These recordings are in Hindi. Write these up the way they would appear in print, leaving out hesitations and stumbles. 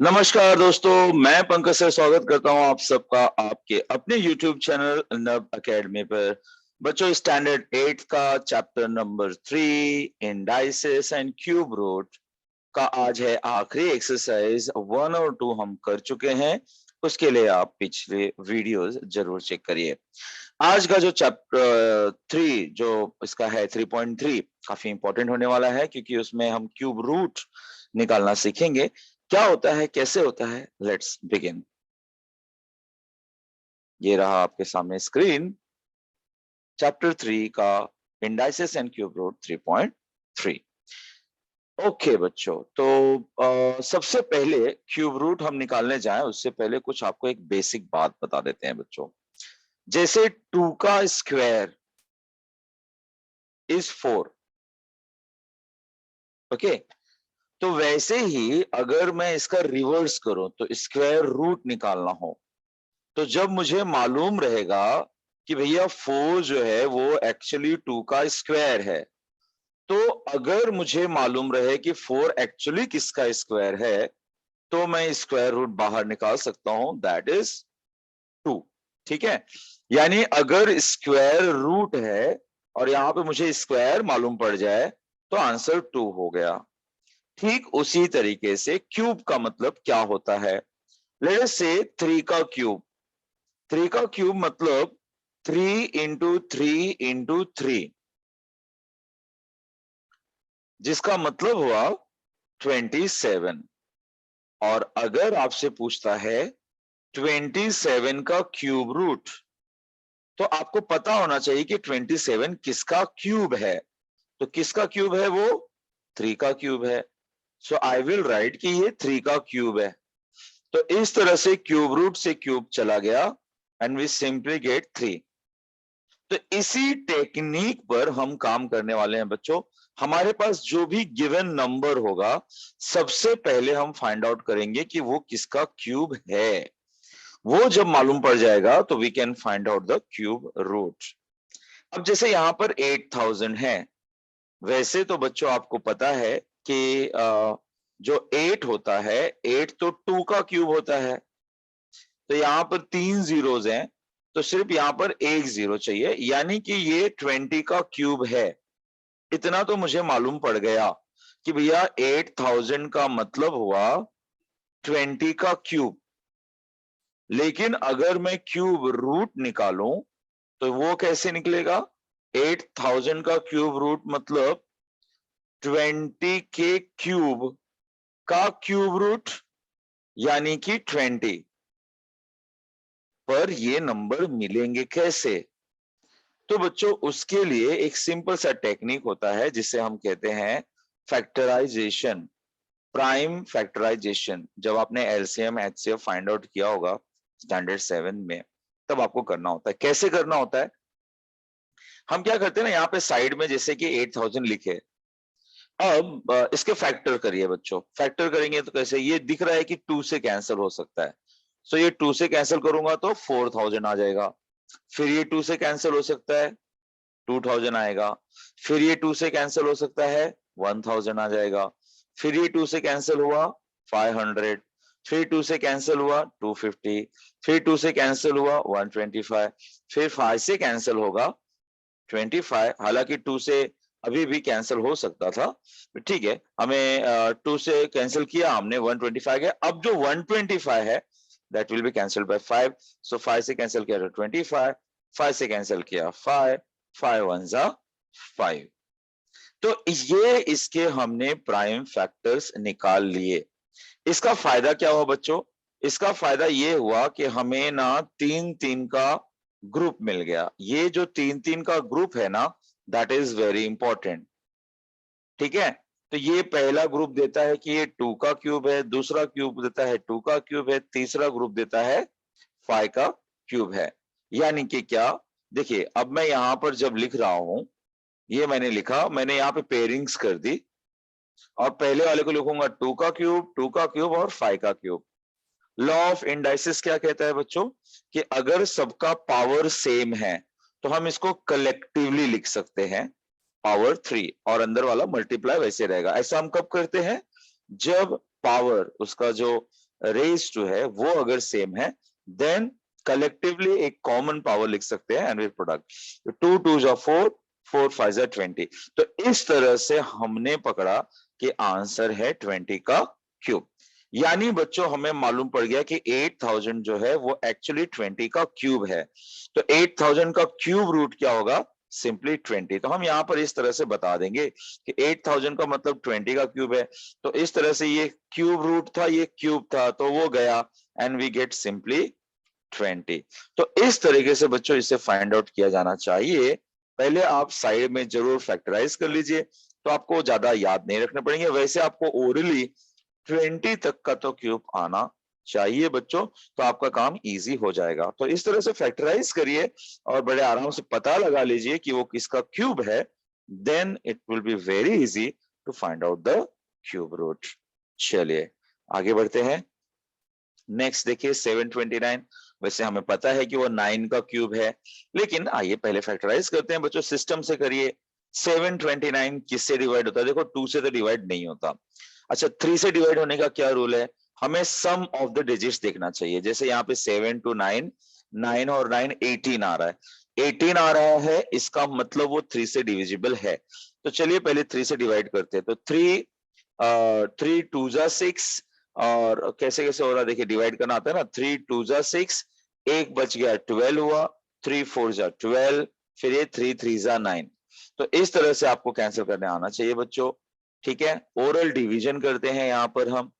नमस्कार दोस्तों, मैं पंकज सर स्वागत करता हूं आप सबका आपके अपने YouTube चैनल नव एकेडमी पर। बच्चों, स्टैंडर्ड 8 का chapter number 3 indices and cube root का आज है आखिरी एक्सरसाइज। 1 और 2 हम कर चुके हैं, उसके लिए आप पिछले वीडियोस जरूर चेक करिए। आज का जो चैप्टर 3 जो इसका है 3.3 काफी इंपॉर्टेंट होने वाला है, क्योंकि उसमें हम क्यूब रूट निकालना सीखेंगे। क्या होता है, कैसे होता है, लेट्स बिगिन। ये रहा आपके सामने स्क्रीन, चैप्टर 3 का indices and cube root 3.3। Okay बच्चों, तो सबसे पहले क्यूब रूट हम निकालने जाएं उससे पहले कुछ आपको एक बेसिक बात बता देते हैं बच्चों। जैसे 2 का स्क्वायर इज 4, ओके, तो वैसे ही अगर मैं इसका रिवर्स करूं तो स्क्वायर रूट निकालना हो, तो जब मुझे मालूम रहेगा कि भैया 4 जो है वो एक्चुअली 2 का स्क्वायर है, तो अगर मुझे मालूम रहे कि 4 एक्चुअली किसका स्क्वायर है, तो मैं स्क्वायर रूट बाहर निकाल सकता हूं, दैट इज 2। ठीक है, यानी अगर स्क्वायर रूट है और यहां पे मुझे स्क्वायर मालूम पड़ जाए तो आंसर 2 हो गया। ठीक उसी तरीके से क्यूब का मतलब क्या होता है। लेट अस से 3 का क्यूब। 3 का क्यूब मतलब 3 इंटू 3 इंटू 3, जिसका मतलब हुआ 27। और अगर आपसे पूछता है 27 का क्यूब रूट, तो आपको पता होना चाहिए कि 27 किसका क्यूब है। तो किसका क्यूब है वो? 3 का क्यूब है। सो आई विल राइट कि ये 3 का क्यूब है। तो इस तरह से क्यूब रूट से क्यूब चला गया एंड वी सिंपली गेट 3। तो इसी टेक्निक पर हम काम करने वाले हैं बच्चों। हमारे पास जो भी गिवन नंबर होगा, सबसे पहले हम फाइंड आउट करेंगे कि वो किसका क्यूब है। वो जब मालूम पड़ जाएगा तो we can find out the cube root. अब जैसे यहां पर 8000 है, वैसे तो बच्चों आपको पता है कि जो 8 होता है, 8 तो 2 का क्यूब होता है। तो यहां पर 3 जीरोज हैं, तो सिर्फ यहां पर एक जीरो चाहिए, यानी कि ये 20 का क्यूब है। इतना तो मुझे मालूम पड़ गया कि भैया 8000 का मतलब हुआ 20 का क्यूब। लेकिन अगर मैं क्यूब रूट निकालूं तो वो कैसे निकलेगा? 8000 का क्यूब रूट मतलब 20 के क्यूब का क्यूब रूट, यानी कि 20। पर ये नंबर मिलेंगे कैसे? तो बच्चों उसके लिए एक सिंपल सा टेक्निक होता है जिसे हम कहते हैं फैक्टराइजेशन, प्राइम फैक्टराइजेशन। जब आपने एलसीएम एचसीएफ फाइंड आउट किया होगा स्टैंडर्ड 7 में, तब आपको करना होता है। कैसे करना होता है? हम क्या करते हैं ना, यहाँ पे साइड में जैसे कि 8000 लिखे, अब इसके फैक्टर करिए बच्चों। फैक्टर करेंगे तो कैसे? ये दिख रहा है कि 2 से कैंसिल हो सकता है, सो ये 2 से कैंसिल करूंगा तो 4000 आ जाएगा। फिर ये 2 से कैंसिल हो सकता है, 2000 आएगा। फिर ये 2 से कैंसिल हो सकता है, 1000 आ जाएगा। फिर ये 2 से कैंसिल हुआ, 500। फिर 2 से कैंसिल हुआ, 250। फिर 2 से कैंसिल हुआ, 125। फिर 5 से कैंसिल होगा 25। हालांकि 2 से अभी भी कैंसिल हो सकता था, ठीक है, हमें 2 से कैंसिल किया हमने, 125 गया। अब जो 125 है that will be cancelled by 5। So 5 से कैंसिल किया तो 25, 5 से कैंसिल किया 5, 5 1 जा 5। तो ये इसके हमने प्राइम फैक्टर्स निकाल लिए। इसका फायदा क्या हुआ बच्चों? इसका फायदा ये हुआ कि हमें ना 3-3 का ग्रुप मिल गया। ये जो 3-3 का ग्रुप है ना, दैट इज वेरी इंपॉर्टेंट। ठीक है, तो ये पहला ग्रुप देता है कि ये 2 का क्यूब है, दूसरा ग्रुप देता है 2 का क्यूब है, तीसरा ग्रुप देता है 5 का क्यूब है। यानी कि क्या, देखिए अब मैं यहां पर जब लिख रहा हूं, ये मैंने लिखा, मैंने यहाँ पे पेयरिंग्स कर दी, और पहले वाले को लिखूंगा 2 का क्यूब, 2 का क्यूब और 5 का क्यूब। लॉ ऑफ इंडाइसिस क्या कहता है बच्चों कि अगर सबका पावर सेम है तो हम इसको कलेक्टिवली लिख सकते हैं पावर 3, और अंदर वाला मल्टीप्लाई वैसे रहेगा। ऐसा हम कब करते हैं? जब पावर उसका जो रेज टू है वो अगर सेम है देन कलेक्टिवली एक कॉमन पावर लिख सकते हैं एनवी प्रोडक्ट। 2 2 जा 4, 4 5 जा 20। तो इस तरह से हमने पकड़ा कि आंसर है 20 का क्यूब। यानी बच्चों हमें मालूम पड़ गया कि 8000 जो है वो एक्चुअली 20 का क्यूब है। तो 8000 का क्यूब रूट क्या होगा? सिंपली 20। तो हम यहां पर इस तरह से बता देंगे कि 8000 का मतलब 20 का क्यूब है। तो इस तरह से ये क्यूब रूट था, ये क्यूब था, तो वो गया एंड वी गेट सिंपली 20। तो इस तरीके से बच्चों इसे फाइंड आउट किया जाना चाहिए। पहले आप साइड में जरूर फैक्टराइज कर लीजिए, तो आपको ज्यादा याद नहीं रखने पड़ेंगे। वैसे आपको ओरली 20 तक का तो क्यूब आना चाहिए बच्चों, तो आपका काम इजी हो जाएगा। तो इस तरह से फैक्टराइज करिए और बड़े आराम से पता लगा लीजिए कि वो किसका क्यूब है, then it will be very easy to find out the cube root. चलिए आगे बढ़ते हैं। नेक्स्ट देखिए 729। वैसे हमें पता है कि वो 9 का क्यूब है, लेकिन आइए पहले फैक्टराइज करते हैं बच्चों, सिस्टम से करिए। 729 किससे डिवाइड होता है? देखो 2 से तो डिवाइड नहीं होता। अच्छा 3 से डिवाइड होने का क्या रूल है? हमें सम ऑफ द डिजिट्स देखना चाहिए। जैसे यहाँ पे 7 to 9, 9 और 9 18 आ रहा है। 18 आ रहा है, इसका मतलब वो 3 से डिविजिबल है। तो चलिए पहले 3 से डिवाइड करते हैं। तो 3 3 2 जा 6, और कैसे कैसे हो रहा है देखिए, डिवाइड करना आता है ना। 3 2 जा 6, एक बच गया 12 हुआ, 3 4 जा 12, फिर ये 3 3 जा 9। तो इस तरह से आपको कैंसिल करने आना चाहिए बच्चों। ठीक है, ओरल डिवीजन करते हैं यहाँ पर हम।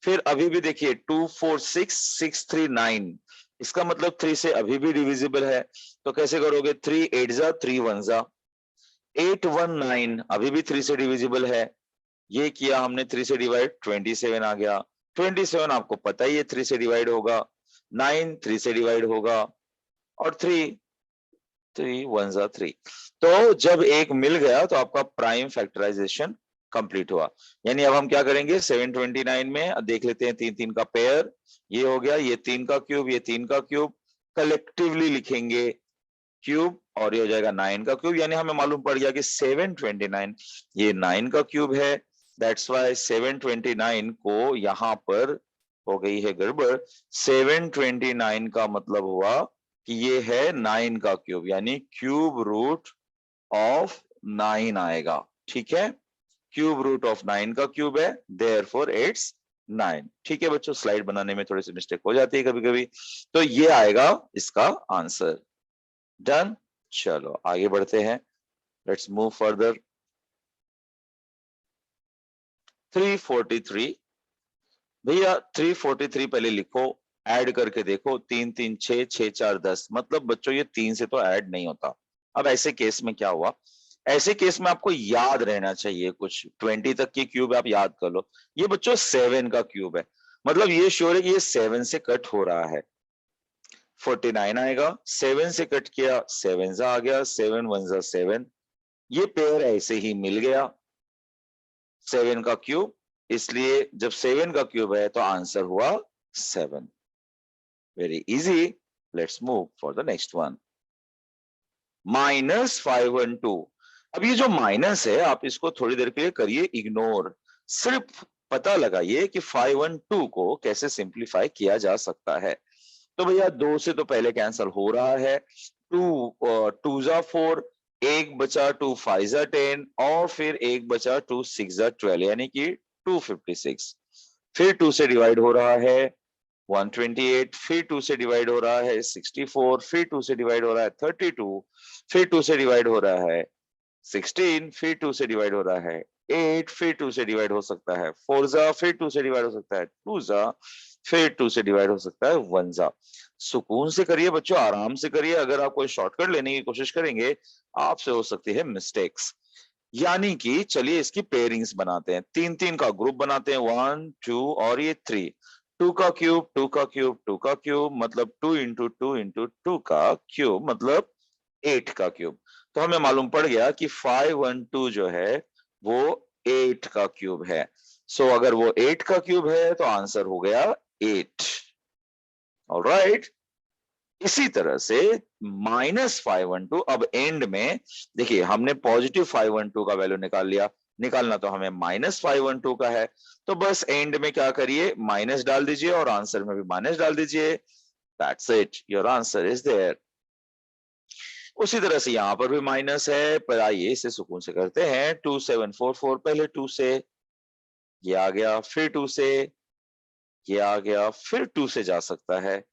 फिर अभी भी देखिए 2 4 6 6 3 9, इसका मतलब 3 से अभी भी डिविजिबल है। तो कैसे करोगे? 3 8 जा 3 1 जा 8 1 9, अभी भी 3 से डिविजिबल है। ये किया हमने 3 से डिवाइड, 27 आ गया। 27 आपको पता ही है 3 से डिवाइड होगा। 9 3 से डिवाइड होगा, और 3 3 1 जा 3। तो जब एक मिल गया तो आपका प्राइम फैक्टराइजेशन कंप्लीट हुआ। यानी अब हम क्या करेंगे 729 में देख लेते हैं 3 3 का पेयर, ये हो गया, ये 3 का क्यूब, ये 3 का क्यूब, कलेक्टिवली लिखेंगे क्यूब, और ये हो जाएगा 9 का क्यूब। यानी हमें मालूम पड़ गया कि 729 ये 9 का क्यूब है। दैट्स वाई 729 को यहां पर हो गई है गड़बड़। 729 का मतलब हुआ कि ये है 9 का क्यूब, यानी क्यूब रूट ऑफ 9 आएगा। ठीक है, क्यूब रूट ऑफ 9 का क्यूब है, देयरफॉर इट्स 9। ठीक है बच्चों, स्लाइड बनाने में थोड़ी सी मिस्टेक हो जाती है कभी कभी। तो ये आएगा इसका आंसर। डन। चलो आगे बढ़ते हैं, लेट्स मूव फर्दर। 343 भैया, 343 पहले लिखो, ऐड करके देखो। 3 3 6 6 4 10, मतलब बच्चों ये 3 से तो ऐड नहीं होता। अब ऐसे केस में क्या हुआ? ऐसे केस में आपको याद रहना चाहिए कुछ, 20 तक की क्यूब आप याद कर लो। ये बच्चों 7 का क्यूब है, मतलब ये श्योर है कि ये 7 से कट हो रहा है। 49 आएगा, 7 से कट किया, 7 जा आ गया, 7 1 जा 7, ये पेयर ऐसे ही मिल गया 7 का क्यूब। इसलिए जब 7 का क्यूब है तो आंसर हुआ 7। Very easy. Let's move for the next one. -512। अब ये जो माइनस है आप इसको थोड़ी देर के लिए करिए इग्नोर, सिर्फ पता लगाइए कि 512 को कैसे सिंप्लीफाई किया जा सकता है। तो भैया 2 से तो पहले कैंसिल हो रहा है। 2 2 जा 4, एक बचा 2 5 जा 10, और फिर एक बचा 2 6 जा 12, यानी कि 256। फिर 2 से डिवाइड हो रहा है 128, फिर 2 से डिवाइड हो रहा है 64, फिर 2 से डिवाइड हो रहा है 32, फिर 2 से डिवाइड हो रहा है 16, फिर 2 से डिवाइड हो रहा है 8, फिर 2 से डिवाइड हो सकता है 4 जा, फिर 2 से डिवाइड हो सकता है 2 जा, फिर 2 से डिवाइड हो सकता है 1 जा। सुकून से करिए बच्चों, आराम से करिए। अगर आप कोई शॉर्टकट लेने की कोशिश करेंगे आपसे हो सकती है मिस्टेक्स। यानी कि चलिए इसकी पेयरिंग्स बनाते हैं, 3 3 का ग्रुप बनाते हैं, 1 2 और ये 3। 2 का क्यूब 2 का क्यूब 2 का क्यूब, मतलब 2 इंटू 2 इंटू 2 का क्यूब, मतलब 8 का क्यूब। तो हमें मालूम पड़ गया कि 512 जो है वो 8 का क्यूब है। सो अगर वो 8 का क्यूब है तो आंसर हो गया 8। ऑलराइट, इसी तरह से -512, अब एंड में देखिए हमने पॉजिटिव 512 का वैल्यू निकाल लिया, निकालना तो हमें -512 का है, तो बस एंड में क्या करिए, माइनस डाल दीजिए और आंसर में भी माइनस डाल दीजिए। That's it, your answer is there. उसी तरह से यहां पर भी माइनस है, पर आइए इसे सुकून से करते हैं। 2744, पहले 2 से, ये आ गया, फिर 2 से, ये आ गया, फिर 2 से जा सकता है,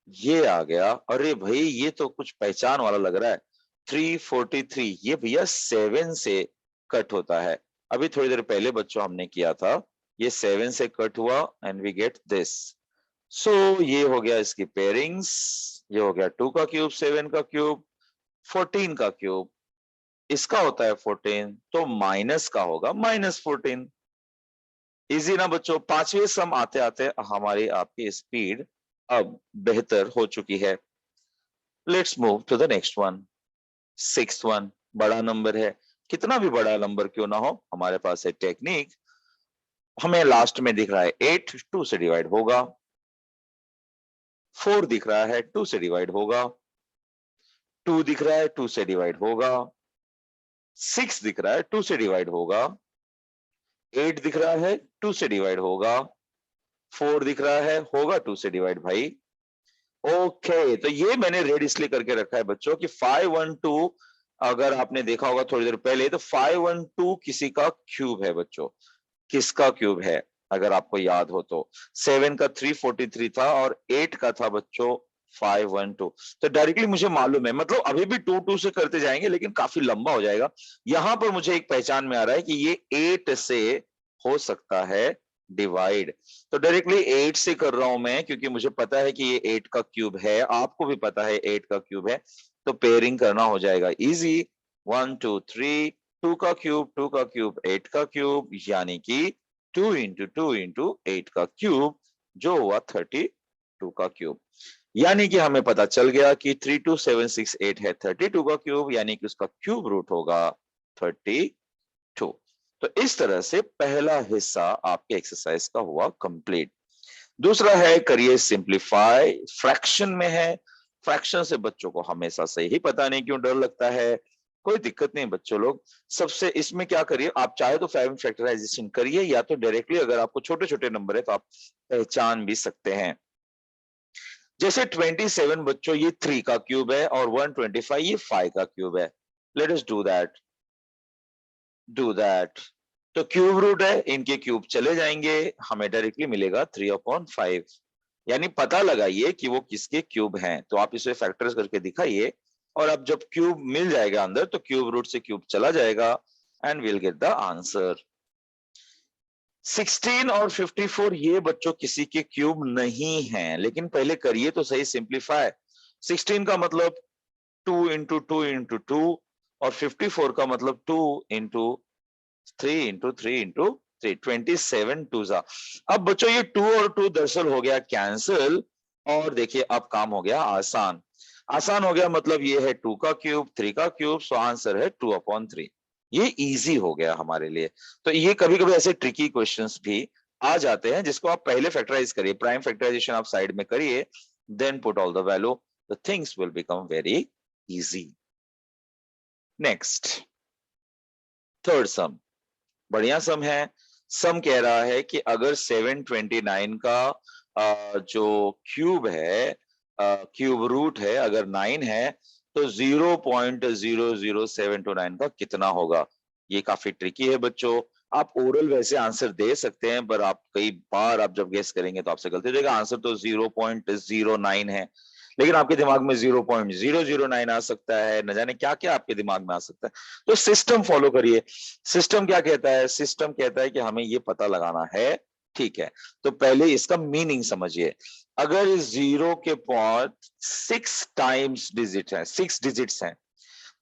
ये आ गया। अरे भाई ये तो कुछ पहचान वाला लग रहा है। 343, ये भैया 7 से कट होता है। अभी थोड़ी देर पहले बच्चों हमने किया था, ये 7 से कट हुआ एंड वी गेट दिस। सो ये हो गया इसकी पेयरिंग्स, ये हो गया 2 का क्यूब, 7 का क्यूब, 14 का क्यूब, इसका होता है 14, तो माइनस का होगा -14। इजी ना बच्चों। पांचवें सम आते आते हमारी आपकी स्पीड अब बेहतर हो चुकी है। Let's move to the next one. 6th one, बड़ा नंबर है, कितना भी बड़ा नंबर क्यों ना हो, हमारे पास है टेक्निक। हमें लास्ट में दिख रहा है 8, 2 से डिवाइड होगा। 4 दिख रहा है, 2 से डिवाइड होगा। 2 दिख रहा है, 2 से डिवाइड होगा। 6 दिख रहा है, 2 से डिवाइड होगा। 8 दिख रहा है, 2 से डिवाइड होगा। 4 दिख रहा है, होगा 2 से डिवाइड भाई। ओके, तो ये मैंने रेड इसलिए करके रखा है बच्चों कि 512, अगर आपने देखा होगा थोड़ी देर पहले, तो 512 किसी का क्यूब है बच्चों। किसका क्यूब है अगर आपको याद हो तो? 7 का 343 था और 8 का था बच्चों 512। तो डायरेक्टली मुझे मालूम है, मतलब अभी भी 2 से करते जाएंगे लेकिन काफी लंबा हो जाएगा। यहां पर मुझे एक पहचान में आ रहा है कि ये 8 से हो सकता है डिवाइड, तो डायरेक्टली 8 से कर रहा हूं मैं, क्योंकि मुझे पता है कि ये 8 का क्यूब है, आपको भी पता है 8 का क्यूब है, तो पेयरिंग करना हो जाएगा इजी। 1 2 3, 2 का क्यूब, 2 का क्यूब, 8 का क्यूब, यानी कि 2 इंटू 2 इंटू 8 का क्यूब, जो हुआ 32 का क्यूब। यानी कि हमें पता चल गया कि 32768 है 32 का क्यूब, यानी कि उसका क्यूब रूट होगा 32। तो इस तरह से पहला हिस्सा आपके एक्सरसाइज का हुआ कंप्लीट। दूसरा है करिए सिंप्लीफाई, फ्रैक्शन में है। फ्रैक्शन से बच्चों को हमेशा से ही पता नहीं क्यों डर लगता है। कोई दिक्कत नहीं बच्चों लोग, सबसे इसमें क्या करिए, आप चाहे तो प्राइम फैक्टराइजेशन करिए, या तो डायरेक्टली अगर आपको छोटे छोटे नंबर है तो आप पहचान भी सकते हैं। जैसे 27 बच्चों ये 3 का क्यूब है और 125 ये 5 का क्यूब है। Let us do that. तो क्यूब रूट है, इनके क्यूब चले जाएंगे, हमें डायरेक्टली मिलेगा 3/5। यानी पता लगाइए कि वो किसके क्यूब हैं, तो आप इसे फैक्टर्स करके दिखाइए, और अब जब क्यूब मिल जाएगा अंदर तो क्यूब रूट से क्यूब चला जाएगा and will get the answer. 16 और 54 ये बच्चों किसी के क्यूब नहीं हैं, लेकिन पहले करिए तो सही सिंप्लीफाई। 16 का मतलब 2 इंटू 2 इंटू 2, और 54 का मतलब 2 इंटू 3 इंटू 3 इंटू 3, 27 टू जा। अब बच्चों ये 2 और 2 दरअसल हो गया कैंसिल, और देखिए अब काम हो गया आसान। आसान हो गया मतलब ये है 2 का क्यूब, 3 का क्यूब, सो आंसर है 2/3। ये इजी हो गया हमारे लिए। तो ये कभी कभी ऐसे ट्रिकी क्वेश्चंस भी आ जाते हैं जिसको आप पहले फैक्टराइज करिए, प्राइम फैक्टराइजेशन आप साइड में करिए, then put all the value, the things will become very easy. Next, third sum, बढ़िया सम है। सम कह रहा है कि अगर 729 का जो क्यूब है, क्यूब रूट है, अगर 9 है तो 0.00729 का कितना होगा। ये काफी ट्रिकी है बच्चों। आप ओरल वैसे आंसर दे सकते हैं, पर आप कई बार आप जब गेस करेंगे तो आपसे गलती हो जाएगा। आंसर तो 0.09 है, लेकिन आपके दिमाग में 0.009 आ सकता है, न जाने क्या क्या आपके दिमाग में आ सकता है। तो सिस्टम फॉलो करिए। सिस्टम क्या कहता है? सिस्टम कहता है कि हमें ये पता लगाना है, ठीक है, तो पहले इसका मीनिंग समझिए। अगर इस 0 के बाद 6 टाइम्स डिजिट है, 6 डिजिट्स हैं,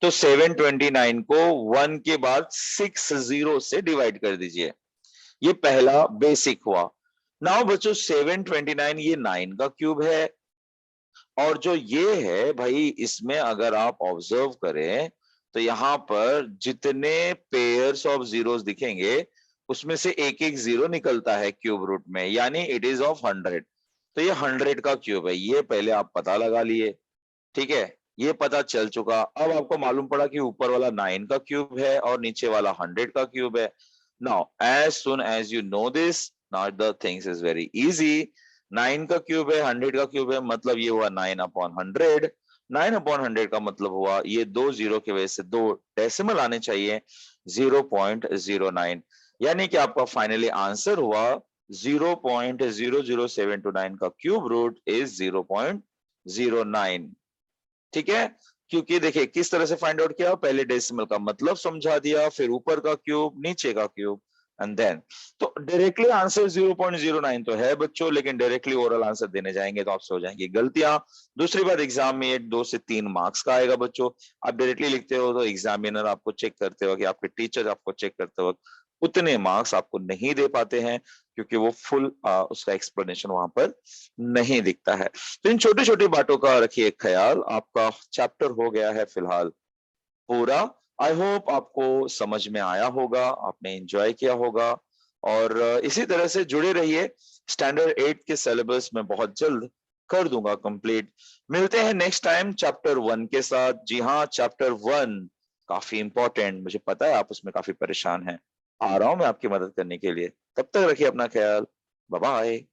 तो 729 को 1 के बाद 6 0 से डिवाइड कर दीजिए। ये पहला बेसिक हुआ। नाउ बच्चों 729 ये 9 का क्यूब है, और जो ये है भाई, इसमें अगर आप ऑब्जर्व करें तो यहां पर जितने पेयर्स ऑफ जीरोस दिखेंगे उसमें से एक एक जीरो निकलता है क्यूब रूट में, यानी इट इज ऑफ 100। तो ये 100 का क्यूब है, ये पहले आप पता लगा लिए, ठीक है। ये पता चल चुका। अब आपको मालूम पड़ा कि ऊपर वाला 9 का क्यूब है और नीचे वाला 100 का क्यूब है। Now as soon as you know this, now the things is very easy. 9 का क्यूब है, 100 का क्यूब है, मतलब ये हुआ 9/100। 9/100 का मतलब हुआ ये दो जीरो की वजह से दो डेसिमल आने चाहिए, 0.09। यानी कि आपका फाइनली आंसर हुआ 0.00729 का क्यूब रूट इज 0.09। ठीक है, क्योंकि देखिए किस तरह से फाइंड आउट किया, पहले डेसिमल का मतलब समझा दिया, फिर ऊपर का क्यूब, नीचे का क्यूब, एंड देन तो डायरेक्टली आंसर 0.09 तो है बच्चों, लेकिन डायरेक्टली ओरल आंसर देने जाएंगे तो आपसे हो जाएंगी गलतियां। दूसरी बात, एग्जाम में ये 2 से 3 मार्क्स का आएगा बच्चों। आप डायरेक्टली लिखते हो तो एग्जामिनर आपको चेक करते वक्त, आपके टीचर आपको चेक करते वक्त उतने मार्क्स आपको नहीं दे पाते हैं, क्योंकि वो फुल उसका एक्सप्लेनेशन वहां पर नहीं दिखता है। तो इन छोटी छोटी बातों का रखिए ख्याल। आपका चैप्टर हो गया है फिलहाल पूरा। आई होप आपको समझ में आया होगा, आपने एंजॉय किया होगा, और इसी तरह से जुड़े रहिए। स्टैंडर्ड 8 के सिलेबस में बहुत जल्द कर दूंगा कंप्लीट। मिलते हैं नेक्स्ट टाइम चैप्टर 1 के साथ। जी हाँ, चैप्टर 1 काफी इंपॉर्टेंट, मुझे पता है आप उसमें काफी परेशान हैं। आ रहा हूं मैं आपकी मदद करने के लिए। तब तक रखिए अपना ख्याल। Bye bye.